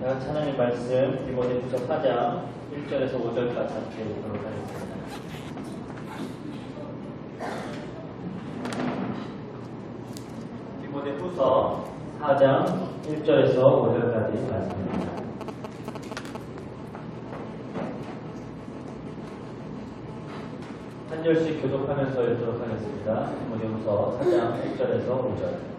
다 같이 하나님 말씀 디모데후서 4장 1절에서 5절까지 함께 읽도록 하겠습니다. 디모데후서 4장 1절에서 5절까지 말씀입니다. 한 절씩 교독하면서 읽도록 하겠습니다. 디모데후서 4장 1절에서 5절.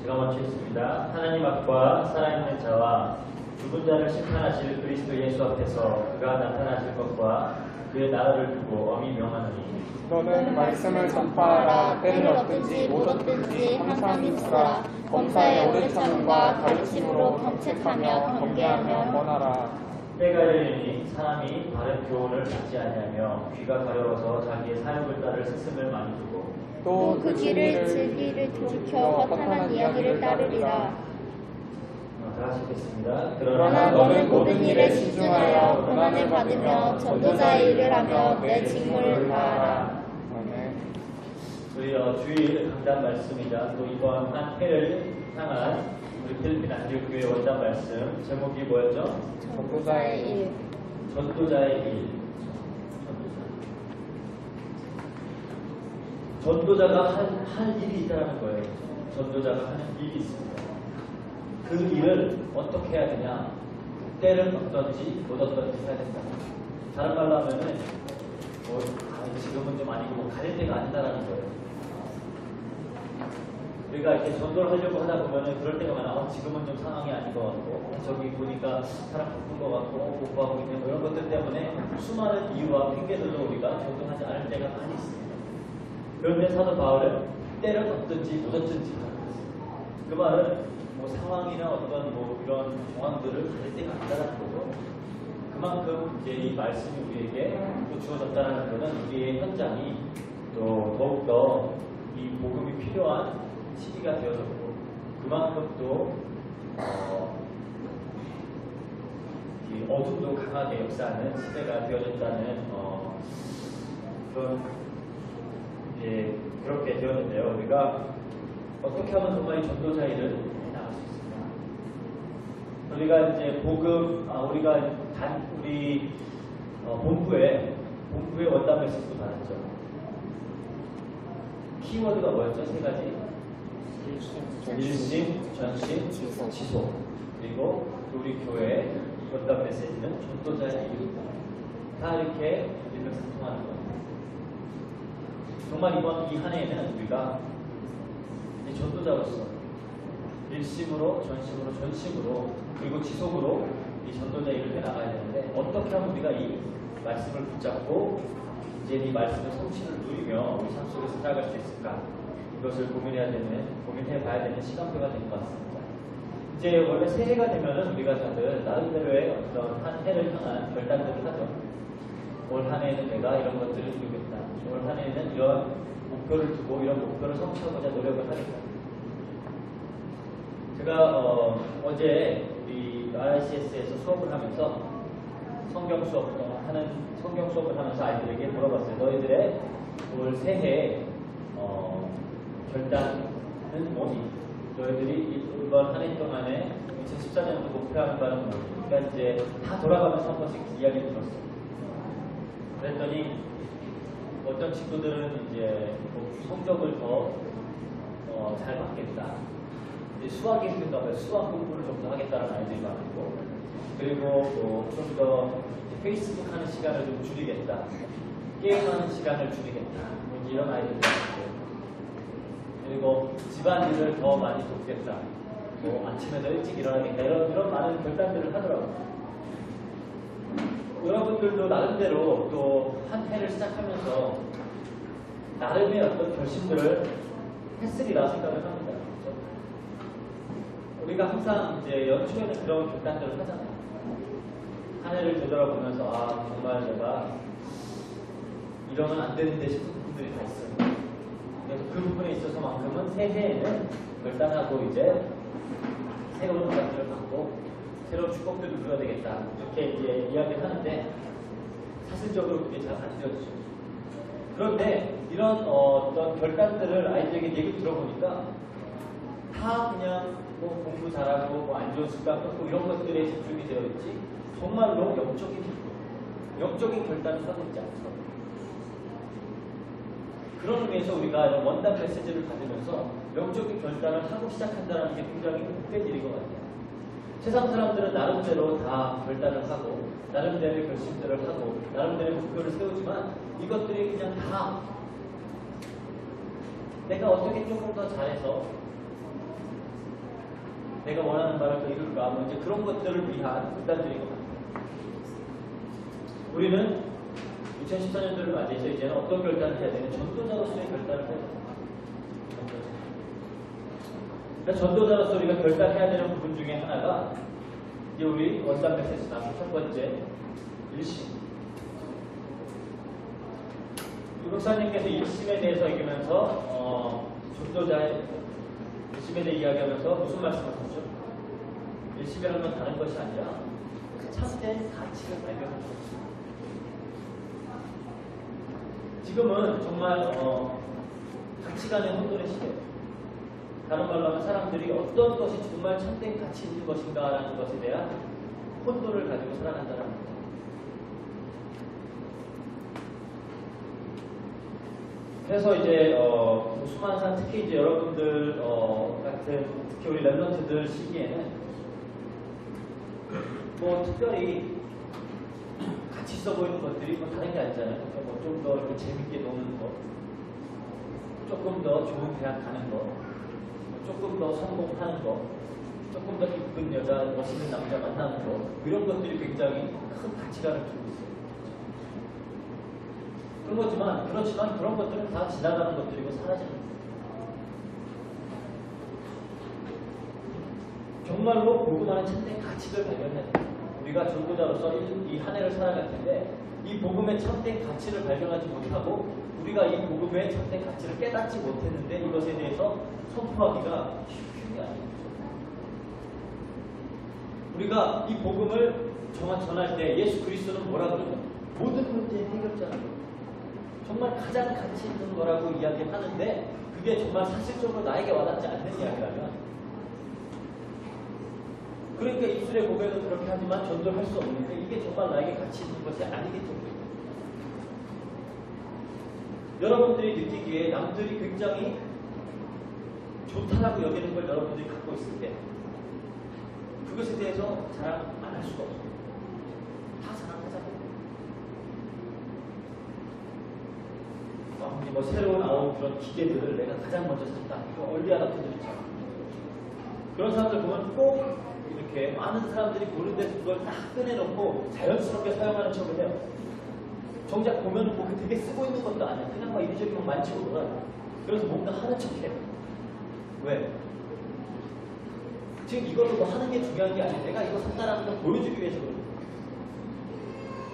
제가 먼저 읽습니다. 하나님 앞과 살아있는 자와 죽은 자를 심판하실 그리스도 예수 앞에서 그가 나타나실 것과 그의 나라를 두고 엄히 명하노니 너는 말씀을 전파하라. 때를 얻든지 못 얻든지 항상 힘쓰라. 범사에 오래 참음과 가르침으로 경책하며 경계하며 권하라. 때가 이르니 사람이 바른 교훈을 받지 아니하며 귀가 가려워서 자기의 사욕을 따를 스승을 많이 두고 또 그 길을 진리를 돌이켜 허탄한 이야기를 따르리라. 다 같이 읽겠습니다. 그러나 너는 모든 일에 신중하여 고난을 받으며 전도자의 일을 하며 내 직무를 다하라. 아멘. 우리 주일 강단 말씀이자 또 이번 한 해를 향한 우리 필리핀 안디옥교회 원단 말씀 제목이 뭐였죠? 전도자의 일. 전도자의 일. 전도자가 할 일이 있다는 거예요. 전도자가 하는 일이 있습니다. 그 일을 어떻게 해야 되냐? 때를 얻든지 못 얻든지 해야 된다. 다른 말로 하면은 지금은 좀 아니고 가릴 때가 아니다라는 거예요. 우리가 이렇게 전도를 하려고 하다 보면은 그럴 때가 많아. 지금은 좀 상황이 아닌 것 같고 저기 보니까 사람 바쁜 것 같고 공부하고 있는 뭐 이런 것들 때문에 수많은 이유와 핑계들로 우리가 전도하지 않을 때가 많이 있습니다. 그런데 사도 바울은 때를 얻든지 못 얻든지 하는 거예요. 그 말은 뭐 상황이나 어떤 뭐 이런 정황들을 가릴 때가 아니다라는 거죠. 그만큼 이제 이 말씀이 우리에게 또 주어졌다는 것은 우리의 현장이 또 더욱더 이 복음이 필요한 시기가 되어졌고 그만큼 또 이 어둠도 강하게 역사하는 시대가 되어졌다는 그런 그렇게 되었는데요. 우리가 어떻게 하면 정말 이 전도자 일을 나갈 수 있을까? 우리가 이제 복음, 우리가 우리 본부에 원단 메시지도 받았죠. 키워드가 뭐였죠? 세 가지. 일심, 전심, 지속. 그리고 우리 교회 원단 메시지는 전도자의 일이다. 다 이렇게 일맥상통하는 겁니다. 정말 이번 이 한 해에는 우리가 전도자로서 일심으로, 전심으로, 전심으로 그리고 지속으로 이 전도자 일을 해나가야 되는데 어떻게 하면 우리가 이 말씀을 붙잡고 이제 이 말씀의 성취를 누리며 우리 삶 속에서 살아갈 수 있을까? 이것을 고민해봐야 되는 시간표가 될 것 같습니다. 이제 원래 새해가 되면은 우리가 다들 나름대로의 어떤 한 해를 향한 결단들을 하죠. 올 한 해에는 내가 이런 것들을 이루겠다. 올 한 해에는 이런 목표를 두고 이런 목표를 성취하고자 노력을 하겠다. 제가 어제 우리 RICS에서 수업을 하면서 성경 수업을 하면서 아이들에게 물어봤어요. 너희들의 올 새해 결단은 뭐니? 너희들이 이번 한 해 동안에 2014년도 목표하는 바는 뭐니? 그러니까 이제 다 돌아가면서 한 번씩 이야기를 들었어요. 그랬더니 어떤 친구들은 이제 성적을 더 잘 받겠다. 이제 수학이 힘든가 봐요. 수학 공부를 좀 더 하겠다는 아이들이 많고, 그리고 좀 더 페이스북 하는 시간을 좀 줄이겠다. 게임하는 시간을 줄이겠다. 이런 아이들이 많고, 그리고 집안일을 더 많이 돕겠다. 뭐 아침에 더 일찍 일어나겠다. 이런 많은 결단들을 하더라고요. 여러분들도 나름대로 또 한 해를 시작하면서 나름의 어떤 결심들을 했으리라 생각을 합니다. 그렇죠? 우리가 항상 이제 연초에는 그런 결단들을 하잖아요. 한 해를 되돌아보면서 정말 내가 이러면 안 되는데 싶은 부분들이 다 있어요. 그래서 그 부분에 있어서만큼은 새해에는 결단하고 이제 새로운 결단들을 갖고 새로운 축복들을 누려야 되겠다. 이렇게 이제 이야기를 하는데 사실적으로 그게 잘 안 되어지죠. 그런데 이런 어떤 결단들을 아이들에게 얘기 들어보니까 다 다 그냥 뭐 공부 잘하고 뭐 안 좋은 습관 끊고 이런 것들에 집중이 되어 있지 정말로 영적인 결단을 하고 있지 않죠. 그런 의미에서 우리가 이런 원단 메시지를 받으면서 영적인 결단을 하고 시작한다는 게 굉장히 복된 일인 것 같아요. 세상 사람들은 나름대로 다 결단을 하고 나름대로의 결심들을 하고 나름대로의 목표를 세우지만 이것들이 그냥 다 내가 어떻게 조금 더 잘해서 내가 원하는 바를 더 이룰까 뭐 이제 그런 것들을 위한 결단들인 것 같아요. 우리는 2014년도를 맞이해서 이제는 어떤 결단을 해야 되는 전도자로서의 결단을 해야 됩니다. 그러니까 전도자로서 우리가 결단해야 되는 부분 중에 하나가 이제 우리 원단 메시지 나온 첫 번째 일심. 이 목사님께서 일심에 대해서 얘기하면서 전도자의 일심에 대해 이야기하면서 무슨 말씀하셨죠? 일심이라는 건 다른 것이 아니라 참된 가치를 발견하는 것입니다. 지금은 정말 가치관의 혼돈의 시대예요. 다른 말로 하면 사람들이 어떤 것이 정말 참된 가치 있는 것인가라는 것에 대한 혼돈을 가지고 살아간다는 겁니다. 그래서 이제 수많은 사람, 특히 이제 여러분들 같은 특히 우리 랩런트들 시기에는 뭐 특별히 가치 있어 보이는 것들이 뭐 다른 게 아니잖아요. 뭐 좀 더 이렇게 재밌게 노는 거, 조금 더 좋은 대학 가는 거, 조금 더 성공하는 거, 조금 더 이쁜 여자, 멋있는 남자 만나는 거, 이런 것들이 굉장히 큰 가치관을 두고 있어요. 그렇지만 그런 것들은 다 지나가는 것들이고 사라지는 거예요. 정말로 복음 안에 참된 가치를 발견해야 돼요. 우리가 전도자로서 이 한 해를 살아갈 텐데 이 복음의 참된 가치를 발견하지 못하고 우리가 이 복음의 참된 가치를 깨닫지 못했는데 이것에 대해서 선포하기가 쉬운 게 아니에요. 우리가 이 복음을 전할 때 예수 그리스도는 뭐라 그러죠? 모든 문제의 해결자라고. 정말 가장 가치 있는 거라고 이야기하는데 그게 정말 사실적으로 나에게 와닿지 않는 이야기라면 그러니까 입술의 고백은 그렇게 하지만 전도를 할 수 없는데 이게 정말 나에게 가치 있는 것이 아니겠죠. 여러분들이 느끼기에 남들이 굉장히 좋다라고 여기는 걸 여러분들이 갖고 있을 때 그것에 대해서 자랑 안 할 수가 없어요. 다 자랑하잖아요. 뭐 새로 나온 그런 기계들을 내가 가장 먼저 샀다. 이거 얼리 아답터들 있잖아. 그런 사람들 보면 꼭 이렇게 많은 사람들이 보는 데서 그걸 딱 꺼내놓고 자연스럽게 사용하는 척을 해요. 정작 보면 뭐 되게 쓰고 있는 것도 아니야. 그냥 막 이리저리 막 만지고 놀아요. 그래서 뭔가 하는 척해. 왜? 지금 이걸로 뭐 하는 게 중요한 게 아니야. 내가 이거 샀다라는 걸 보여주기 위해서 그런 거야.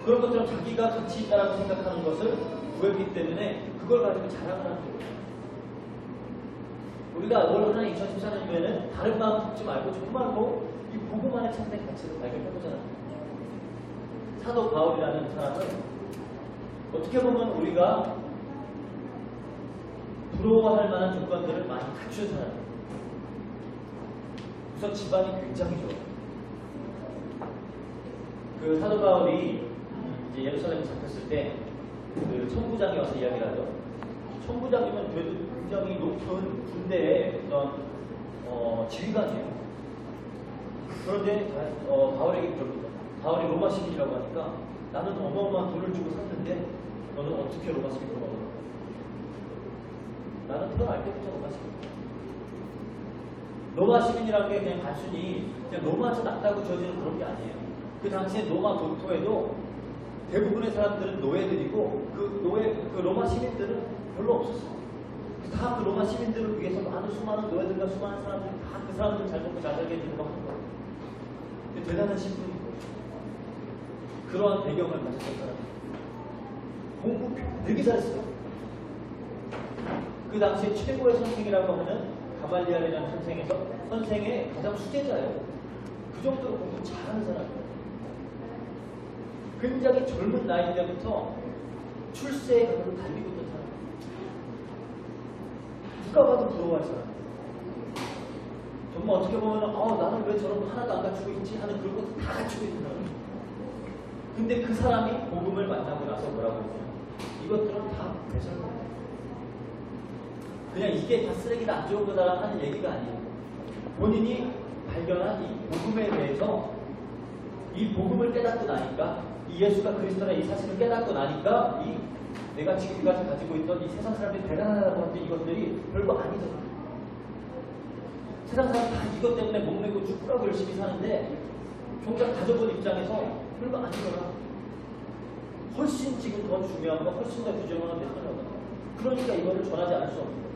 그런 것처럼 자기가 가치 있다라고 생각하는 것을 구했기 때문에 그걸 가지고 자랑을 하는 거예요. 우리가 올 한 2014년도에는 다른 마음 품지 말고 정말로 이 복음 안에 참된 가치를 발견해보잖아요. 사도 바울이라는 사람은 어떻게 보면 우리가 부러워할 만한 조건들을 많이 갖춘 사람이에요. 우선 집안이 굉장히 좋아요. 그 사도 바울이 이제 예루살렘에 잡혔을 때 그 총부장이 와서 이야기를 하죠. 총부장이면 그래도 굉장히 높은 군대의 어떤 지휘관이에요. 그런데 바울에게 그럽니다. 바울이 로마 시민이라고 하니까 나는 어마어마한 돈을 주고 샀는데 너는 어떻게 로마 시민으로 먹어? 나는 태어날 때부터 로마 시민. 로마 시민이라는 게 그냥 단순히 그냥 로마에서 났다고 지어지는 그런 게 아니에요. 그 당시에 로마 본토에도 대부분의 사람들은 노예들이고 그 로마 시민들은 별로 없었어요. 다 그 로마 시민들을 위해서 수많은 노예들과 수많은 사람들이 다 그 사람들 잘 먹고 잘 살게 해주는 거 하는 거예요. 대단한 신분이고 그러한 배경을 가졌던 사람이에요. 공부 되게 잘했어요. 그 당시에 최고의 선생이라고 하는 가말리알이라는 선생의 가장 수제자예요. 그 정도로 공부 잘하는 사람이에요. 굉장히 젊은 나이 때부터 출세의 가격을 달리고 있던 사람. 누가 봐도 부러워할 사람. 그럼 어떻게 보면 나는 왜 저런 거 하나도 안 갖추고 있지 하는 그런 것도 다 갖추고 있는 거예요. 근데 그 사람이 복음을 만나고 나서 뭐라고 했어요? 이것들은 다 배설물이에요. 그냥 이게 다 쓰레기다 안 좋은 거다 하는 얘기가 아니에요. 본인이 발견한 이 복음에 대해서 이 복음을 깨닫고 나니까 이 예수가 그리스도라는 이 사실을 깨닫고 나니까 이 내가 지금까지 가지고 있던 이 세상 사람들이 대단하다고 하는데 이것들이 별거 아니잖아. 세상 사람 다 이것 때문에 목매고 죽으라고 열심히 사는데 정작 가져본 입장에서 별거 아니더라. 훨씬 지금 더 중요한 거, 훨씬 더 규정하는 데 하나가. 그러니까 이거를 전하지 않을 수 없는 거예요.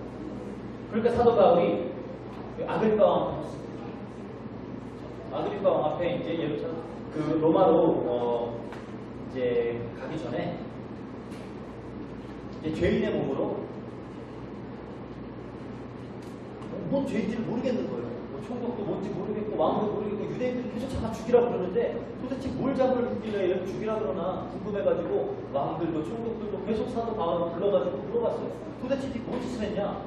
그러니까 사도 바울이 아그리파 왕 앞에 섰습니다. 아그리파 왕 앞에 이제 예루살렘 그 로마로 이제 가기 전에 이제 죄인의 몸으로 뭔 죄인지를 모르겠는 거예요. 뭐 총독도 뭔지 모르겠고 왕도 모르겠고 유대인들이 계속 잡아 죽이라고 그러는데 도대체 뭘 잡으길래 죽이라 그러나 궁금해가지고 왕들도 총독들도 계속 사도 바울을 불러가지고 물어봤어요. 도대체 네 뭔 짓을 했냐?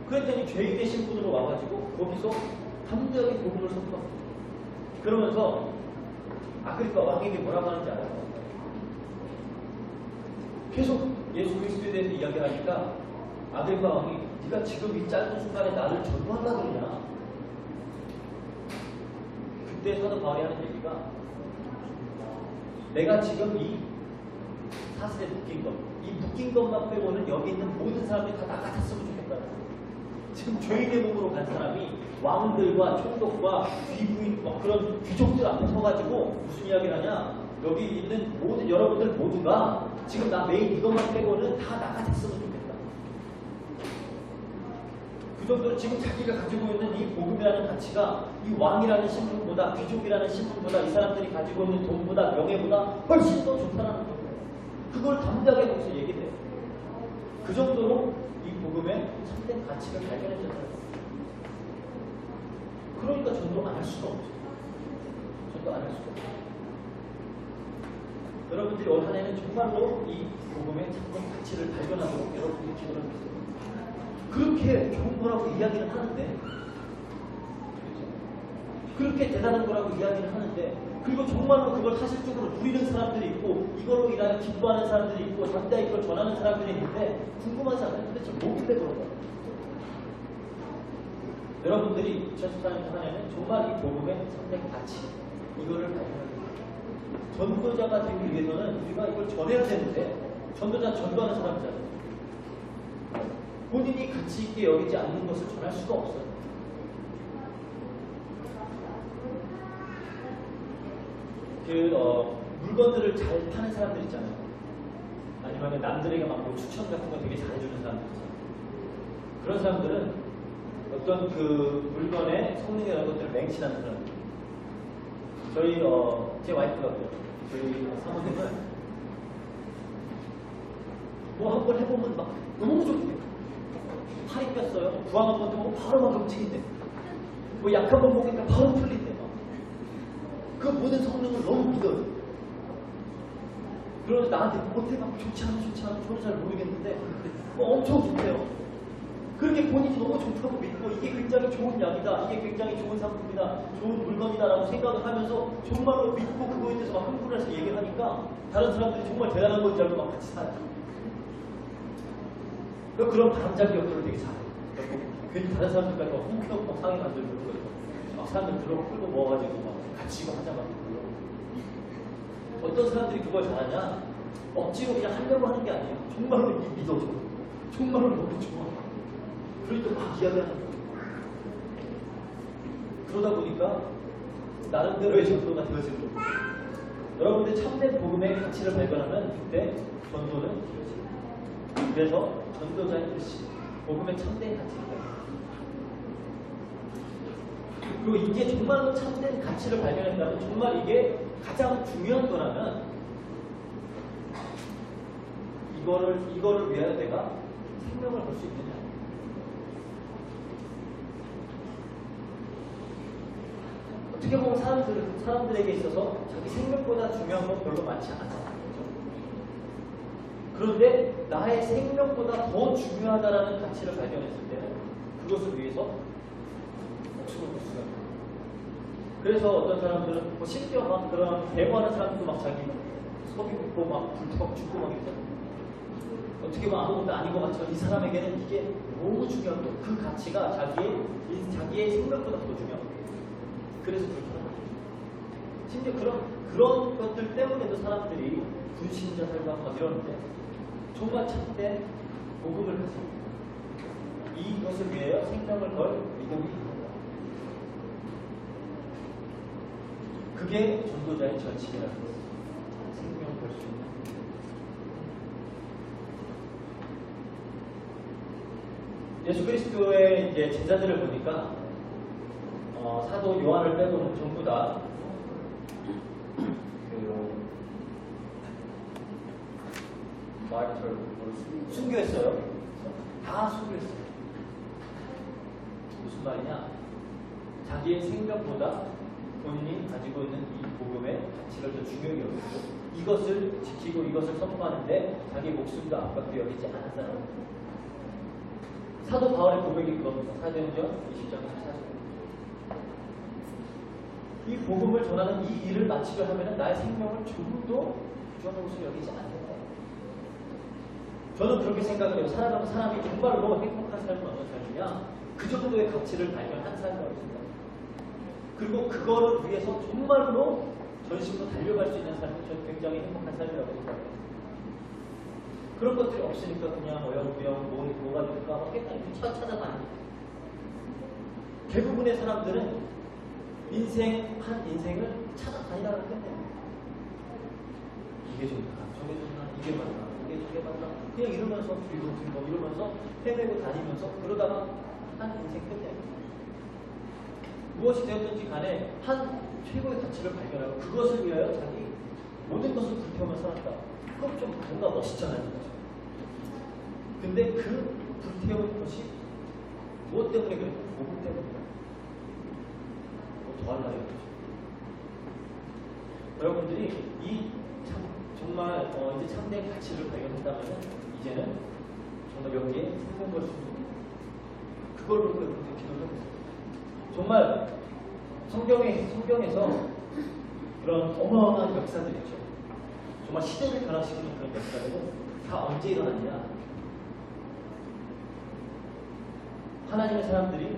그랬더니 죄인의 신분으로 와가지고 거기서 담대하게 복음을 선포합니다. 그러면서 아그리파 왕에게 뭐라고 하는지 알아요? 계속 예수 그리스도에 대해서 이야기하니까 아그리파 왕이 네가 지금 이 짧은 순간에 나를 전도하려고 그러냐? 그때 사도 바울이 하는 얘기가 내가 지금 이 사슬에 묶인 것, 이 묶인 것만 빼고는 여기 있는 모든 사람들이 다 나 같았으면 좋겠다. 지금 죄인의 몸으로 간 사람이 왕들과 총독과 귀부인 그런 귀족들 앞에 서가지고 무슨 이야기를 하냐? 여기 있는 모든 여러분들 모두가 지금 나 메인 이것만 빼고는 다 나 같았으면 좋겠다. 그 정도로 지금 자기가 가지고 있는 이 복음이라는 가치가 이 왕이라는 신분보다 귀족이라는 신분보다 이 사람들이 가지고 있는 돈보다 명예보다 훨씬 더 좋다는 거예요. 그걸 담대하게 거기서 얘기해요. 그 정도로 이 복음의 참된 가치를 발견했잖아요. 그러니까 전도 안 할 수가 없죠. 전도 안 할 수가 없죠. 여러분들이 올 한 해는 정말로 이 복음의 참된 가치를 발견하도록 여러분들이 기도를 하세요. 그렇게 좋은 거라고 이야기를 하는데, 그렇게 대단한 거라고 이야기를 하는데, 그리고 정말로 그걸 사실적으로 누리는 사람들이 있고, 이걸로 인하여 기뻐하는 사람들이 있고, 담대히 그걸 전하는 사람들이 있는데, 궁금하지 않아요? 도대체 뭐길래 그런 거예요? 여러분들이 2014년 한 해는 정말 이 복음의 참된 가치, 이거를 발견하는 거예요. 전도자가 되기 위해서는 우리가 이걸 전해야 되는데, 전도자는 전도하는 사람이잖아요. 본인이 가치 있게 여기지 않는 것을 전할 수가 없어요. 물건들을 잘 파는 사람들 있잖아요. 아니면 남들에게 막 뭐 추천 같은 거 되게 잘해주는 사람들 있잖아요. 그런 사람들은 어떤 그 물건의 성능이라는 것들을 맹신하는 사람들. 저희 제 와이프가 그래요. 저희 사모님은 뭐 한 번 해보면 막 너무 좋대. 팔이 꼈어요. 부항 한 번 들고 바로 막 움직인대. 뭐 약 한 번 먹으니까 바로 풀린대. 그 모든 성능을 너무 믿어요. 그러면서 나한테 못해 막 좋지 않아 저는 잘 모르겠는데 엄청 좋대요. 그렇게 본인이 너무 좋다고 믿고 이게 굉장히 좋은 약이다, 이게 굉장히 좋은 상품이다, 좋은 물건이다라고 생각을 하면서 정말로 믿고 그거에 대해서 막 흥분해서 얘기를 하니까 다른 사람들이 정말 대단한 건지 알고 막 같이 살아요. 그런 바람잡이 역할을 되게 잘해요. 괜히 다른 사람들까지 막 홍콩 상해 만들고 그러고 막 사람들 들어 끌고 모아가지고 막 같이 이거 하자 막 그러고. 어떤 사람들이 그걸 잘하냐? 억지로 그냥 하려고 하는 게 아니에요. 정말로 믿어줘. 정말로 너무 좋아. 그러니까 막 이야기하는 거예요. 그러다 보니까 나름대로의 전도가 되어지는 거예요. 여러분들 참된 복음의 가치를 발견하면 그때 전도는 이루어져요. 그래서 전도자의 뜻이 복음의 참된 가치를 발견해요. 그리고 이게 정말로 참된 가치를 발견했다면 정말 이게 가장 중요한 거라면 이거를 위하여 내가 생명을 걸 수 있느냐. 어떻게 보면 사람들에게 있어서 자기 생명보다 중요한 건 별로 많지 않아요. 그런데 나의 생명보다 더 중요하다라는 가치를 발견했을 때는 그것을 위해서 목숨을 걸 수가 있어요. 그래서 어떤 사람들은 뭐 심지어 막 그런 배구하는 사람도 막 자기 속이 붓고 막 불타고 죽고 막 이러잖아요. 어떻게 보면 아무것도 아닌 것 같지만 이 사람에게는 이게 너무 중요한 거예요. 그 가치가 자기의 생명보다 더 중요한 거예요. 그래서 그렇게 하는 거예요. 심지어 그런 것들 때문에도 사람들이 불신자 살고 막 이러는데 정말 참된 복음을 가지고 이것을 위하여 생명을 걸 믿음이 있는 거예요. 그게 전도자의 전심이라는 거예요. 생명을 걸 수 있는. 예수 그리스도의 이제 제자들을 보니까 사도 요한을 빼고는 전부 다 순교했어요. 다 순교했어요. 무슨 말이냐? 자기의 생명보다 본인이 가지고 있는 이 복음의 가치를 더 중요하게 여기고 이것을 지키고 이것을 선포하는데 자기 목숨도 아깝게 여기지 않은 사람. 사도 바울의 고백이 그겁니다. 사도행전 20장 14절. 이 복음을 전하는 이 일을 마치려 하면 나의 생명을 조금도 부정한 것을 여기지 않는다. 저는 그렇게 생각을 해요. 살아가는 사람이 정말로 행복한 삶은 어떤 삶이냐? 그 정도의 가치를 발견한 삶이라고 생각해요. 그리고 그거를 위해서 정말로 전심으로 달려갈 수 있는 삶이 저는 굉장히 행복한 삶이라고 생각해요. 그런 것들이 없으니까 그냥 어영부영 뭐가 될까 막 깨끗이 찾아다니고 대부분의 사람들은 한 인생을 찾아다니다가 끝내요. 이게 좋나 저게 좋나 이게 맞나 이게 저게 맞나 그냥 이러면서 들고 이러면서 헤매고 다니면서 그러다가 한 인생 끝내요. 무엇이 되었든지 간에 한 최고의 가치를 발견하고 그것을 위하여 자기 모든 것을 불태우며 살았다. 그럼 좀 뭔가 멋있잖아요. 근데 그 불태운 것이 무엇 때문에 그래요? 복음 때문이다. 뭐 더할나요? 여러분들이 정말 이제 참된 가치를 발견했다면 이제는 정말 여기에 생명 걸 수 있는 그걸로 여러분들 기도를 하고 있어요. 정말 성경에서 그런 어마어마한 역사들 있죠. 정말 시대를 변화시키는 그런 역사들은 다 언제 일어났냐? 하나님의 사람들이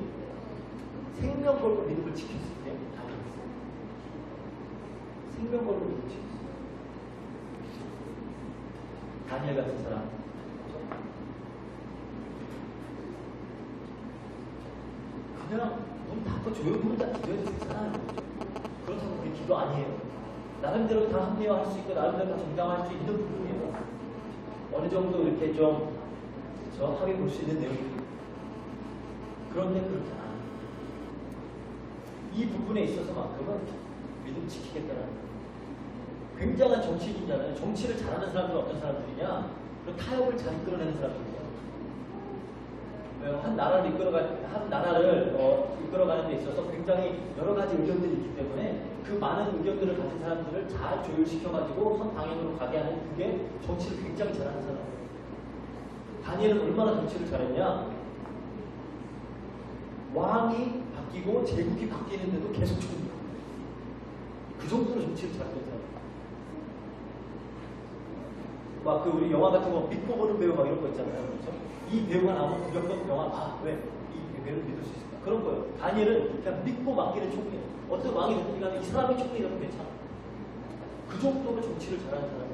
생명 걸고 믿음을 지켰을 때 다 일어났어요. 생명 걸고 믿음을 지켰어요. 다니엘 같은 사람. 그냥 문 닫고 조용히 혼자 기도해도 되잖아요. 그렇다고 그게 기도 아니에요. 나름대로 다 합리화할 수 있고 나름대로 다 정당화할 수 있는 부분이에요. 어느 정도 이렇게 좀 정확하게 볼 수 있는 내용이 그런데 그렇게 안 합니다. 이 부분에 있어서만큼은 믿음 지키겠다는 거예요. 굉장한 정치인이잖아요. 정치를 잘하는 사람들은 어떤 사람들이냐? 그 타협을 잘 이끌어내는 사람들이에요. 한 나라를 이끌어가는 데 있어서 굉장히 여러 가지 의견들이 있기 때문에 그 많은 의견들을 가진 사람들을 잘 조율시켜가지고 선 방향으로 가게 하는 그게 정치를 굉장히 잘하는 사람이에요. 다니엘은 얼마나 정치를 잘했냐? 왕이 바뀌고 제국이 바뀌는데도 계속 총리. 그 정도로 정치를 잘했던 사람. 막 우리 영화 같은 거 믿고 보는 배우 막 이런 거 있잖아요. 그렇죠? 이 배우가 나오면 무조건 영화 왜? 이 배우를 믿을 수 있을까? 그런 거예요. 다니엘은 그냥 믿고 맡기는 총리예요. 어떤 왕이 됐든지 간에 이 사람의 총리라도 괜찮아. 그 정도로 정치를 잘하는 사람이에요.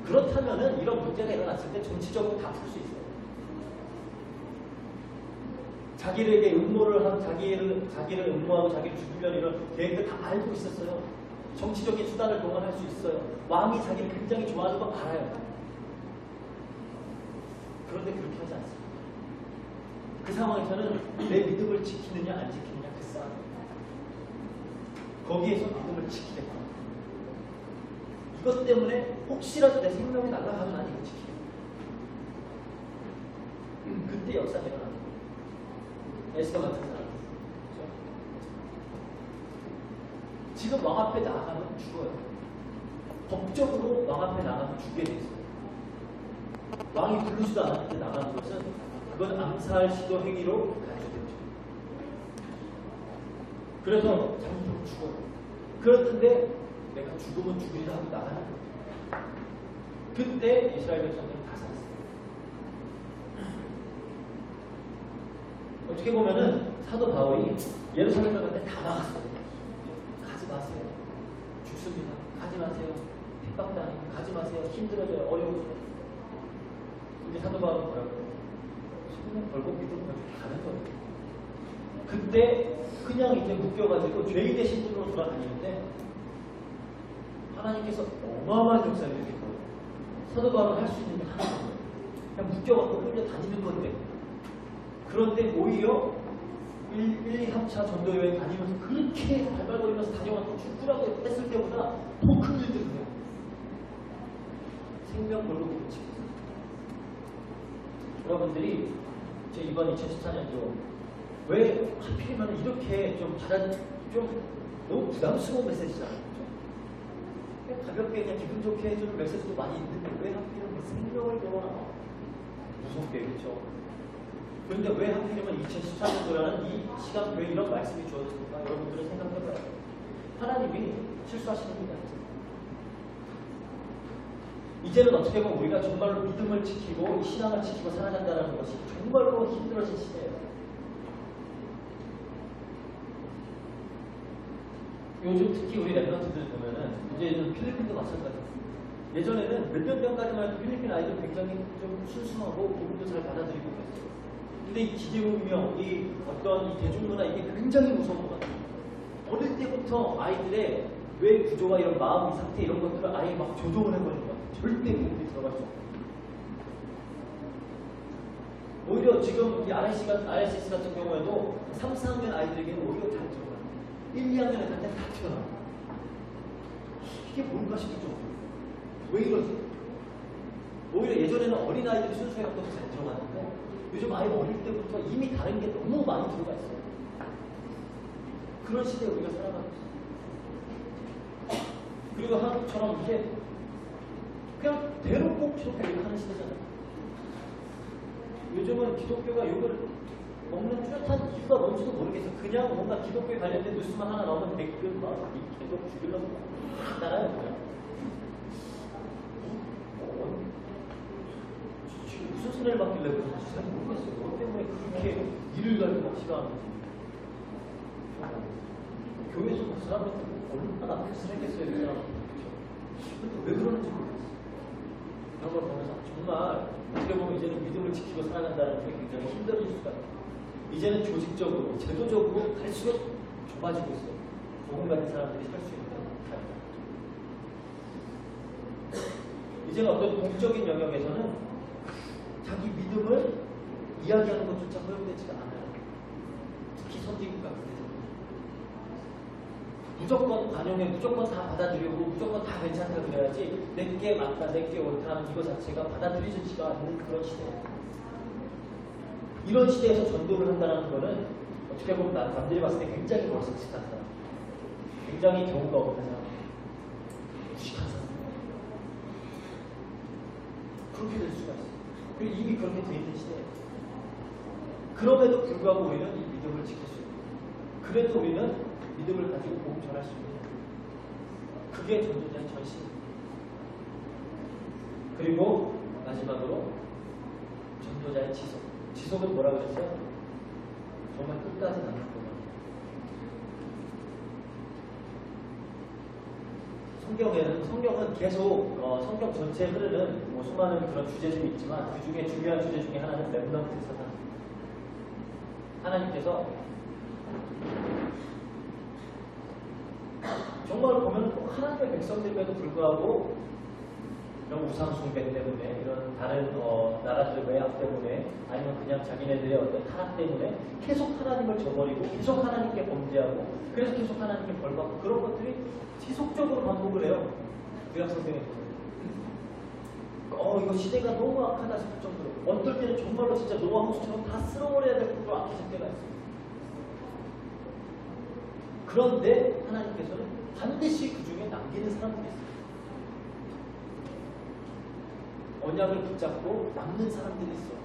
그렇다면은 이런 문제가 일어났을 때 정치적으로 다 풀 수 있어요. 자기에게 음모를 하고 자기를 음모하고 자기를 죽이려는 이런 계획을 다 알고 있었어요. 정치적인 수단을 동원할 수 있어요. 왕이 자기를 굉장히 좋아하는 거 알아요. 그런데 그렇게 하지 않습니다. 그 상황에서는 내 믿음을 지키느냐 안 지키느냐 그 싸움. 거기에서 믿음을 지키겠다. 이것 때문에 혹시라도 내 생명이 날아가면 난 이거 지키겠다. 그때 역사가 일어납니다. 에스더 같은 사람. 그렇죠? 지금 왕 앞에 나가면 죽어요. 법적으로 왕 앞에 나가면 죽게 돼 있어요. 왕이 부르지도 않았는데 나가는 것은 그건 암살 시도 행위로 간주됐죠. 그래서 자기도 죽어요. 그렇던데 내가 죽으면 죽으리라 하고 나가는 거예요. 그때 이스라엘 백성들은 다 살았어요. 어떻게 보면은 사도 바울이 예루살렘 갔는데 다 막았어요. 가지 마세요. 죽습니다. 가지 마세요. 핍박당해요. 가지 마세요. 힘들어져요. 어려워져요. 근데 사도 바울은 뭐라고 해요? 손을 걸고 믿음을 가지고 가는 거예요. 그때 그냥 이제 묶여가지고 죄인 되신 분으로 돌아다니는데 하나님께서 어마어마한 역사를 일으켰거든요. 사도 바울은 할 수 있는 게 하나예요. 그냥 묶여갖고 끌려다니는 건데 그런데 오히려 1, 2학차 전도 여행 다니면서 그렇게 발발거리면서 다녀와서 죽으라고 했을 때보다 더 큰 일들을 해요. 생명 걸고 붙이고 여러분들이 제 이번 2014년도 왜 하필이면 이렇게 좀 너무 부담스러운 메시지잖아요. 그냥 가볍게 그냥 기분 좋게 해주는 메시지도 많이 있는데 왜 하필이면 생명을 걸어놔? 무섭게 그렇죠? 그런데 왜 하필이면 2014년도라는 이 시간표에 이런 말씀이 주어졌을까? 여러분들은 생각해봐요. 하나님이 실수하시는 분이 아니죠. 이제는 어떻게 보면 우리가 정말로 믿음을 지키고 신앙을 지키고 살아간다는 것이 정말로 힘들어진 시대예요. 요즘 특히 우리 랩런트들 보면은 이제는 필리핀도 마찬가지예요. 예전에는 몇 년 전까지만 해도 필리핀 아이들 굉장히 좀 순수하고 기분도 잘 받아들이고 그랬어요. 근데 이 기계운명, 이 어떤 이 대중문화 이게 굉장히 무서운 것 같아요. 어릴 때부터 아이들의 뇌 구조와 이런 마음 상태 이런 것들을 아예 막 조종을 해버리는 것 같아요. 절대 그들이 들어갈 수 없어요. 오히려 지금 이 RSS 같은 경우에도 3, 4학년 아이들에게는 오히려 잘 들어가요. 1, 2학년에 갈 때 다 튀어나와요. 이게 뭔가 싶을 정도로. 왜 이러지? 오히려 예전에는 어린아이들이 순수해갖고 잘 들어갔는데 요즘 아이 어릴 때부터 이미 다른 게 너무 많이 들어가 있어요. 그런 시대에 우리가 살아가고 있어요. 그리고 한국처럼 이게 그냥 대놓고 기독교를 하는 시대잖아요. 요즘은 기독교가 욕을 먹는 뚜렷한 이유가 뭔지도 모르겠어요. 그냥 뭔가 기독교에 관련된 뉴스만 하나 나오면 댓글 막 계속 죽이려고 막 나가요. 그냥. 지금 무슨 소리를 받길래 그런지 잘 모르겠어요. 뭐 때문에 그렇게 일을 가지고 막 싫어하는지. 교회에서 그 사람들 얼마나 앞에서 살겠어요. 그냥. 왜 그러는지 모르겠어요. 이런 걸 보면서 정말 어떻게 보면 이제는 믿음을 지키고 살아간다는 게 굉장히 힘들어질 수가 있어요. 이제는 조직적으로, 제도적으로 갈수록 좁아지고 있어요. 복음 가진 사람들이 살 수 있는 삶. 이제는 어떤 공적인 영역에서는 자기 믿음을 이야기하는 것조차 허용되지가 않아요. 특히 선진국 같은 데서. 무조건 관용해, 무조건 다 받아들이고, 무조건 다 괜찮다 그래야지 내게 맞다, 내게 옳다 하는 이거 자체가 받아들여지지가 않는 그런 시대예요. 이런 시대에서 전도를 한다는 거는 어떻게 보면 남들이 봤을 때 굉장히 멀성직한 사람, 굉장히 경우가 없는 사람, 무식한 사람, 그렇게 될 수가 있어요. 그리고 이미 그렇게 돼 있는 시대예요. 그럼에도 불구하고 우리는 이 믿음을 지킬 수 있고, 그래도 우리는 믿음을 가지고 복음 전할 수 있는, 그게 전도자의 전신입니다. 그리고 마지막으로 전도자의 지속. 지속은 뭐라고 그랬어요? 정말 끝까지 남는 거예요. 성경은 계속 성경 전체에 흐르는 뭐 수많은 그런 주제들이 있지만 그 중에 중요한 주제 중에 하나는 렘넌트 사상. 하나님께서 정말 보면 꼭 하나님의 백성들에도 불구하고 이런 우상 숭배 때문에, 이런 다른 나라들의 외압 때문에, 아니면 그냥 자기네들의 어떤 타락 때문에 계속 하나님을 저버리고 계속 하나님께 범죄하고 그래서 계속 하나님께 벌받고 그런 것들이 지속적으로 반복을 해요. 구약성경에 보면. 이거 시대가 너무 악하다 싶을 정도로 어떨 때는 정말로 진짜 노아 홍수처럼 다 쓸어버려야 될 정도로 악해질 때가 있어요. 그런데 하나님께서는 반드시 그 중에 남기는 사람들이 있어요. 언약을 붙잡고 남는 사람들이 있어요.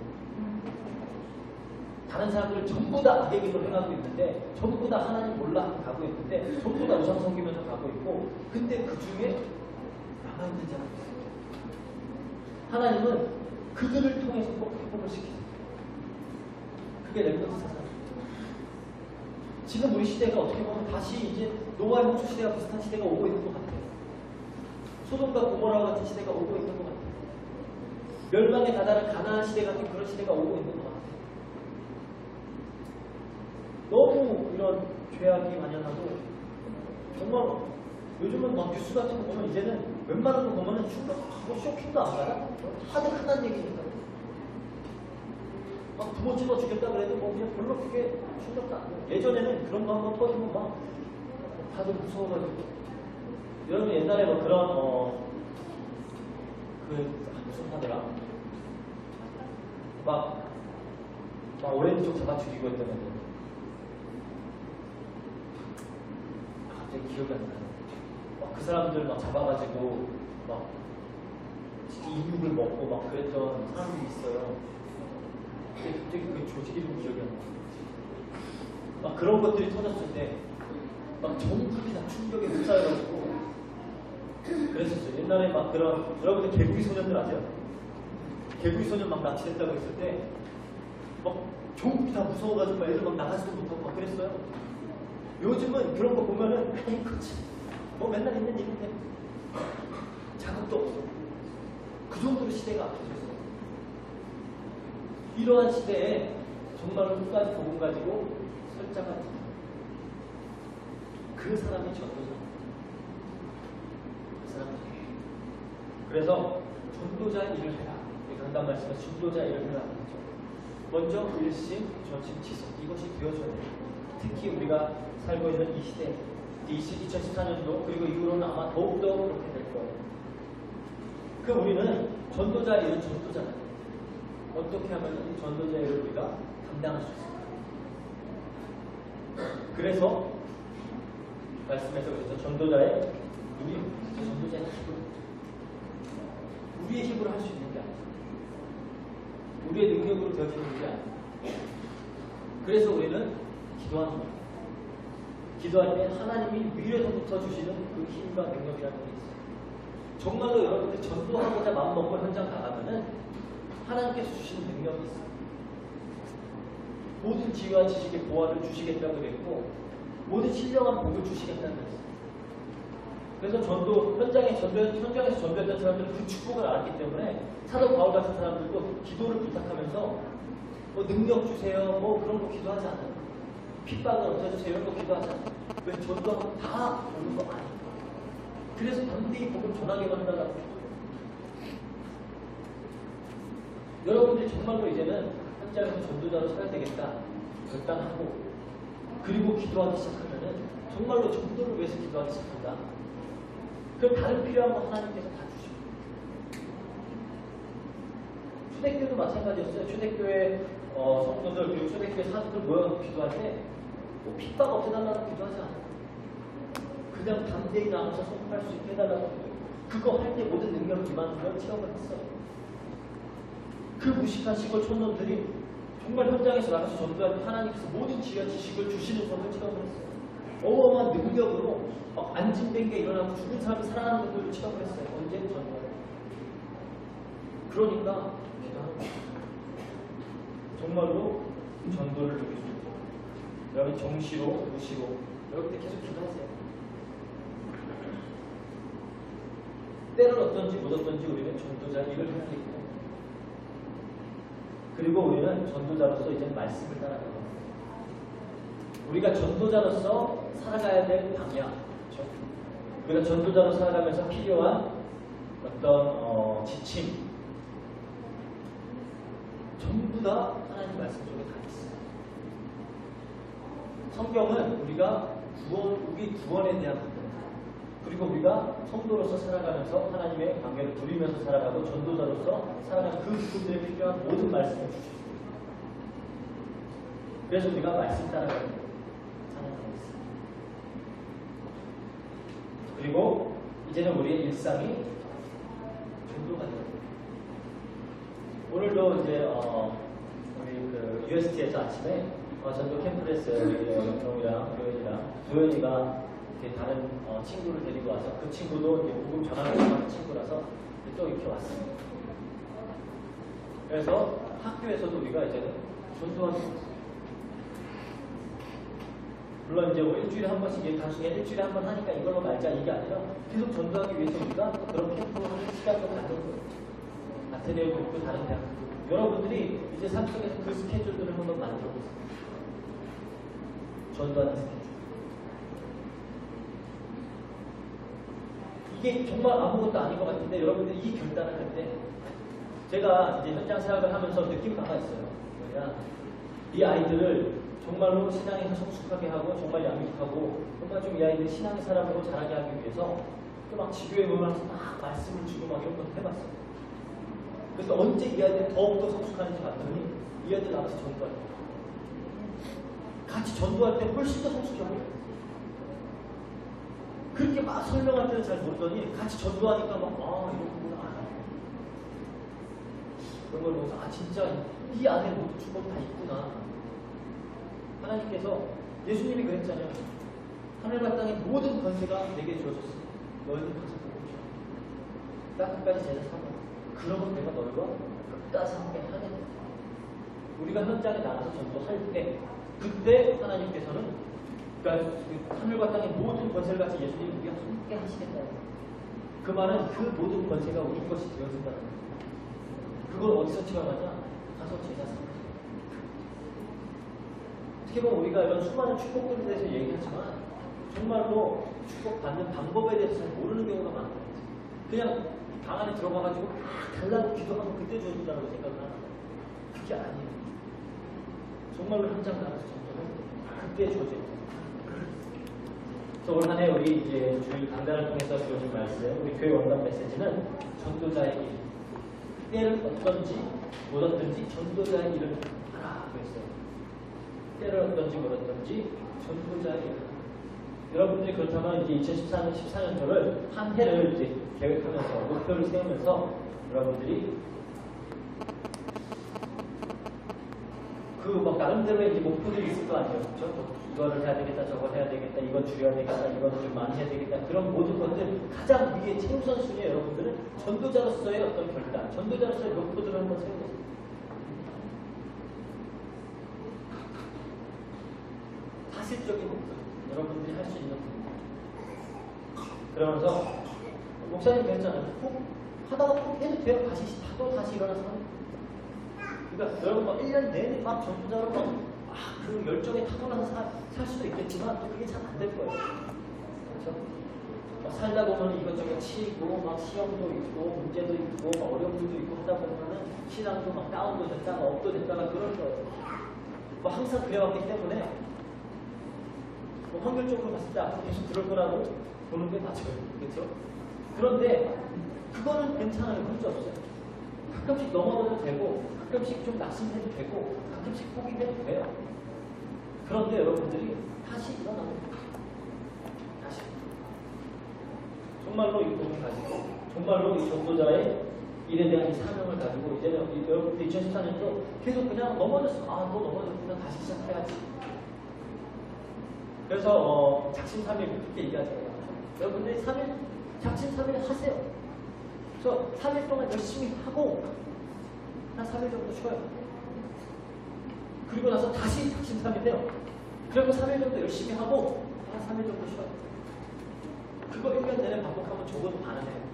다른 사람들을 전부 다 악의 길로 행하고 있는데, 전부 다 하나님 몰라 가고 있는데, 전부 다 우상 섬기면서 가고 있고, 근데 그 중에 남아있는 자가 있어요. 하나님은 그들을 통해서 꼭 회복을 시키세요. 그게 렘넌트 사상. 지금 우리 시대가 어떻게 보면 다시 이제 노아의 홍수 시대와 비슷한 시대가 오고 있는 것 같아요. 소돔과 고모라 같은 시대가 오고 있는 것 같아요. 멸망에 다다른 가나안 시대 같은 그런 시대가 오고 있는 것 같아요. 너무 이런 죄악이 만연하고, 정말 요즘은 막 뉴스 같은 거 보면 이제는 웬만한 거 보면은 뭐 쇼킹도 안 가나? 하도 흔한 얘기니까. 막 부모 찍어 죽였다 그래도 뭐 그냥 별로 그게 충격도 안 돼요. 예전에는 그런 거 한번 터지면 막 다들 무서워가지고. 여러분 옛날에 뭐 그런 무슨 하더라? 막 오렌지 쪽 잡아 죽이고 했던 애들. 갑자기 기억이 안 나요. 막 그 사람들 막 잡아가지고 막 인육을 먹고 막 그랬던 사람들이 있어요. 근데 갑자기 그 조직 이름 기억이 안 나요. 막 그런 것들이 터졌을 때 막 전국이 다 충격에 휩싸여가지고 그랬었어요. 옛날에 막 그런, 여러분들 개구리 소년들 아세요? 개구리 소년 막 납치됐다고 했을 때 막 전국이 다 무서워가지고 막 애들 막 나가지도 못하고 막 그랬어요. 요즘은 그런 거 보면은 그치 뭐 맨날 있는 일인데 자극도 없어. 그 정도로 시대가 앞서졌어요. 이러한 시대에 정말로 끝까지 복음 가지고 설자가 그 사람이 전도자. 그 사람이. 그래서 전도자 일을 해라. 강단 말씀에 전도자 일을 해라. 먼저 일심, 전심, 지속. 이것이 되어져야 돼요. 특히 우리가 살고 있는 이 시대, 2014년도 그리고 이후로는 아마 더욱더 그렇게 될 거예요. 그 우리는 전도자 일은 전도자예요. 어떻게 하면 전도자 일을 우리가 감당할 수 있을까? 그래서 말씀에서 그래서 전도자의 눈이 전도자의 힘으로 우리의 힘으로 할 수 있는 게 아니죠. 우리의 능력으로 되어지는 게 아니에요. 그래서 우리는 기도하는 거예요. 기도할 때 하나님이 위에서부터 주시는 그 힘과 능력이라는 게 있어요. 정말로 여러분들 전도하고자 마음먹고 현장 나가면은 하나님께서 주시는 능력이 있어요. 모든 지혜와 지식의 보화를 주시겠다고 그랬고 모든 신령한 복을 주시겠다는 거예요. 그래서 전도 현장에서 전도했던 사람들은 그 축복을 알았기 때문에 사도 바울 같은 사람들도 기도를 부탁하면서 뭐 능력 주세요, 뭐 그런 거 기도하지 않아요. 핍박을 없애주세요, 이런 거 기도하지 않아요. 왜 전도하고 다 오는 거 아니까. 그래서 담대히 복을 전하게 만들라고. 여러분들이 정말로 이제는 현장에서 전도자로 서야 되겠다 결단하고 그리고 기도하기 시작하면은 정말로 전도를 위해서 기도하기 시작한다. 그럼 다른 필요한 거 하나님께서 다 주시고. 초대교회도 마찬가지였어요. 초대교회 성도들 그리고 초대교회 사도들 모여서 기도할 때 뭐 핍박 없애달라고 기도하지 않아요. 그냥 담대히 나가서 선포할 수 있게 해달라고 기도해요. 그거 할 때 모든 능력을 임하는 체험을 했어요. 그 무식한 시골 촌놈들이 정말 현장에서 나가서 전도할 때 하나님께서 모든 지혜와 지식을 주시는 것을 체험을 했어요. 어마어마한 능력으로 막 안진된 게 일어나고 죽은 사람이 살아나는 것들을 체험을 했어요. 언제 전도할 때. 그러니까 기도하는 거예요. 정말로 전도를 누릴 수 있고 여러분 정시로 무시로 여러분들 계속 기도하세요. 때를 어떤지 못 어떤지 우리는 전도자 일을 해야 되기 때문에 그리고 우리는 전도자로서 이제 말씀을 따라가는 거예요. 우리가 전도자로서 살아가야 될 방향, 그렇죠? 우리가 전도자로 살아가면서 필요한 어떤 지침 전부 다 하나님 말씀 속에 다 있어요. 성경은 우리가 우리 구원에 대한 부분 그리고 우리가 성도로서 살아가면서 하나님의 관계를 누리면서 살아가고 전도자로서 살아가는 그 부분들에 필요한 모든 말씀을 주십니다. 그래서 우리가 말씀 따라가는 살아가고 있습니다. 그리고 이제는 우리의 일상이 전도가 되어요. 오늘도 이제 우리 그 UST에서 아침에 전도 캠프를 했어요. 영웅이랑 도현이랑. 도현이가 이렇게 다른 친구를 데리고 와서 그 친구도 이제 복음 전하고 하는 친구라서 또 이렇게 왔어요. 그래서 학교에서도 우리가 이제는 전도하는 거예요. 물론 이제 뭐 일주일에 한 번씩 단순히 일주일에 한 번 하니까 이걸로 말자 이게 아니라 계속 전도하기 위해서 우리가 그런 캠프를 시작을 하는 거예요. 아테네도 있고 다른 대학도 있고. 여러분들이 이제 삶 속에서 그 스케줄들을 한번 만들어 보세요. 전도하는 스케줄. 이게 정말 아무것도 아닌 것 같은데 여러분들이 이 결단을 할 때 제가 이제 현장 사역을 하면서 느낀 바가 있어요. 뭐냐, 이 아이들을 정말로 신앙에서 성숙하게 하고 정말 양육하고 정말 좀 이 아이들 신앙의 사람으로 자라게 하기 위해서 막 지교에 모여서 막 말씀을 주고 막 이런 것도 해봤어요. 그래서 언제 이 아이들이 더욱더 성숙하는지 봤더니 이 아이들 나가서 전도할 때 같이 전도할 때 훨씬 더 성숙해 보여요. 그렇게 막 설명할 때는 잘 모르더니 같이 전도하니까 막 이러구나 그런 걸 보면서 진짜 이 안에 모든 축복이 다 있구나. 하나님께서 예수님이 그랬잖아요. 하늘과 땅의 모든 권세가 내게 주어졌어. 너희들 가서 보고 딱 끝까지 제자 삼아. 그러면 내가 너희와 끝까지 함께 하겠다. 우리가 현장에 나가서 전도할 때 그때 하나님께서는 그러니까 하늘과 땅의 모든 권세를 가진 예수님이 우리가 함께 하시겠다. 그 말은 그 모든 권세가 우리 것이 되어진다는 거예요. 그걸 어디서 체험하냐? 가서 제자 삼아. 어떻게 보면 우리가 이런 수많은 축복들에 대해서 얘기하지만 정말로 축복받는 방법에 대해서 잘 모르는 경우가 많은 것 같아요. 그냥 방 안에 들어가가지고 달라고 기도하면 그때 주어진다고 생각을 하는 거예요. 그게 아니에요. 정말로 현장 나가서 전도는 그때 주어져요. 그래서 올 한 해 우리 이제 주일 강단을 통해서 주어진 말씀, 우리 교회 원단 메시지는 전도자의 일. 때를 어떤지 못 어떤지 전도자의 일을 하라 그랬어요. 때를 어떤지 못 어떤지 전도자의 일. 여러분들이 그렇다면 이제 2014년도를 한 해를 이제 계획하면서 목표를 세우면서 여러분들이 그 막 나름대로의 이제 목표들이 있을 거 아니에요. 그렇죠? 이거를 해야 되겠다, 저걸 해야 되겠다, 이건 줄여야 되겠다, 이거는 좀 많이 해야 되겠다. 그런 모든 것들 가장 위에 최우선순위에 여러분들은 전도자로서의 어떤 결단, 전도자로서의 목표들을 한번 세워보세요. 사실적인 목표, 여러분들이 할 수 있는 목표. 그러면서 목사님 그랬잖아요. 꼭 하다가 꼭 해도 돼요. 다시 일어나서 하는. 그러니까 여러분 막 1년 내내 막 전도자로 그 열정에 타고나서 살 수도 있겠지만 또 그게 잘 안 될 거예요. 그렇죠? 막 살다 보면 이것저것 치이고 막 시험도 있고 문제도 있고 막 어려움도 있고 하다 보면은 신앙도 막 다운도 됐다가 업도 됐다가 그럴 거예요. 뭐 항상 그래왔기 때문에 뭐 확률적으로 봤을 때 앞으로 계속 그럴 거라고 보는 게 맞아요. 그렇죠? 그런데 그거는 괜찮아요. 문제 없어요. 가끔씩 넘어져도 되고 가끔씩 좀 낙심해도 되고 가끔씩 포기해도 돼요. 그런데 여러분들이 다시 일어나면 다시 정말로 이 복음을 가지고 정말로 이 전도자의 일에 대한 이 사명을 가지고 이제는 여러분들 2014년도 계속 그냥 넘어졌어. 또 넘어졌구나. 다시 시작해야지. 그래서 작심삼일 그렇게 얘기하잖아요. 여러분들이 3일 작심삼일 하세요. 그래서 3일 동안 열심히 하고 한 3일 정도 쉬어요. 그리고 나서 다시 작심삼일해요. 그리고 3일 정도 열심히 하고 한 3일 정도 쉬어요. 그거 1년 내내 반복하면 적어도 가능해요.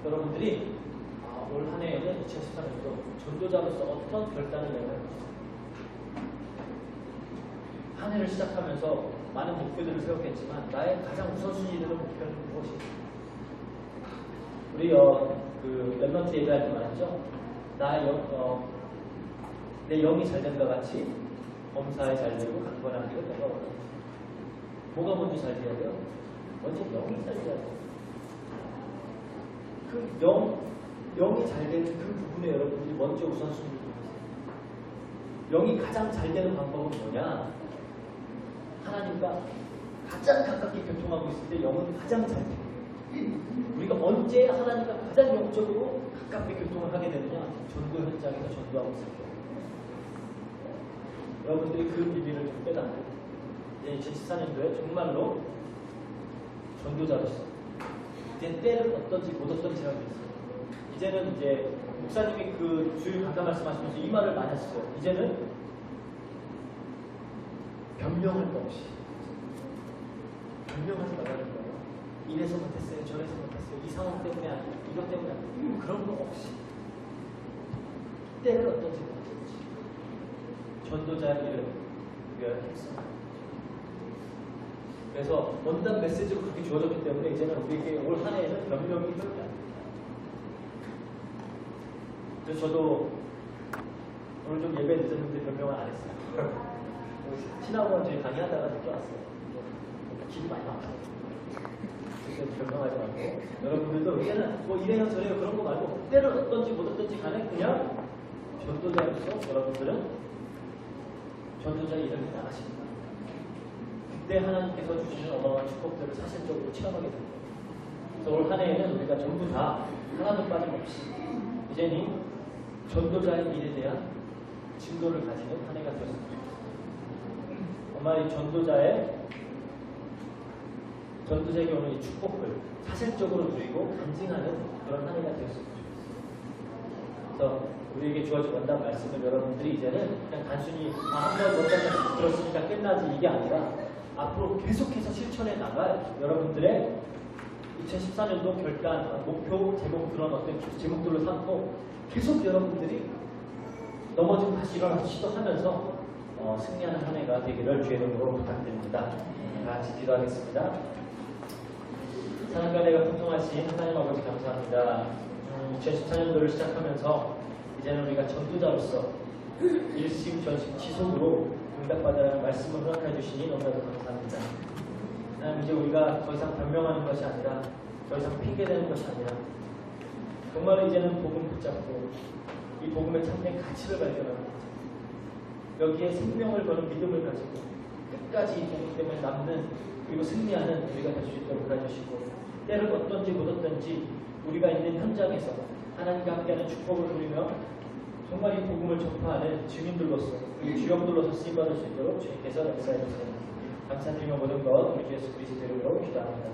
여러분들이 올 한 해에는 2014년도 전도자로서 어떤 결단을 내야 할지 한 해를 시작하면서 많은 목표들을 세웠겠지만 나의 가장 우선순위되는 목표는 무엇인가? 우리 그 랩런트 얘기할 때 말했죠. 내 영이 잘 된다 같이 검사에 잘 되고 강건한 게 내가 원하는 뭐가 먼저 잘 돼야 돼요? 먼저 영이 잘 돼야 돼요. 그 영이 잘 되는 그 부분에 여러분들이 먼저 우선순위를 두세요. 영이 가장 잘 되는 방법은 뭐냐? 하나님과 가장 가깝게 교통하고 있을 때 영은 가장 잘 돼요. 우리가 언제 하나님과 가장 영적으로 가깝게 교통을 하게 되느냐? 전도 현장에서 전도하고 있을 때. 여러분들이 그 비밀을 좀 깨닫고 이제 2014년도에 정말로 전도자로서 이제 때를 어떤지 못 어떤지 하고 있어요. 이제는 이제 목사님이 그 주일 강단 말씀하시면서 이 말을 많이 하셨어요. 이제는 변명할 거 없이 변명하지 말라는 거예요. 이래서 못했어요, 저래서 못했어요, 이 상황 때문에 아니고 이것 때문에 아니고 그런 거 없이 때를 어떤지 못 어떤지 전도자의 일을 우리가 했습니다. 그래서 원단 메시지로 그렇게 주어졌기 때문에 이제는 우리에게 올 한 해에는 변명이 절대 안 됩니다. 그래서 저도 오늘 좀 예배 늦었는데 변명을 안 했어요. 신학원 저희 강의하다가 늦게 왔어요. 길이 많이 막혀요. 그래서 변명하지 말고 여러분들도 이제는 뭐 이래요 저래요 그런 거 말고 때를 어떤지 못 어떤지 간에 그냥 전도자로서 여러분들은 전도자의 일을 나가십니다. 그때 하나님께서 주시는 어마어마한 축복들을 사실적으로 체험하게 됩니다. 그래서 올 한 해에는 우리가 전부 다 하나도 빠짐없이 이제는 전도자의 일에 대한 진도를 가지는 한 해가 되었습니다. 정말 이 전도자에게 오는 이 축복을 사실적으로 누리고 간증하는 그런 한 해가 되었습니다. 그래서 우리에게 주어진 원단 말씀을 여러분들이 이제는 그냥 단순히 한번 원단 말씀 들었으니까 끝나지 이게 아니라 앞으로 계속해서 실천해 나갈 여러분들의 2014년도 결단, 목표, 제목 그런 어떤 제목들로 삼고 계속 여러분들이 넘어지고 다시 일어나서 시도하면서 승리하는 한 해가 되기를 주의 이름으로 부탁드립니다. 다 같이 기도하겠습니다. 사랑과 내가 풍성하신 하나님 아버지 감사합니다. 2014년도를 시작하면서 이제는 우리가 전도자로서 일심전심 지속으로 응답받아라는 말씀을 허락해 주시니 너무나도 감사합니다. 하나님 이제 우리가 더 이상 변명하는 것이 아니라 더 이상 핑계대는 것이 아니라 정말 이제는 복음 붙잡고 이 복음의 참된 가치를 발견하는 여기에 생명을 거는 믿음을 가지고 끝까지 이 복음 때문에 남는 그리고 승리하는 우리가 될 수 있도록 도와주시고 때를 어떤지 못 어떤지 우리가 있는 현장에서 하나님과 함께하는 축복을 누리며 정말 이 복음을 전파하는 증인들로서 그리고 주역들로서 쓰임받을 수 있도록 주님께서 역사해 주세요. 감사드리며 모든 것 우리 주 예수 그리스도 이름으로 기도합니다.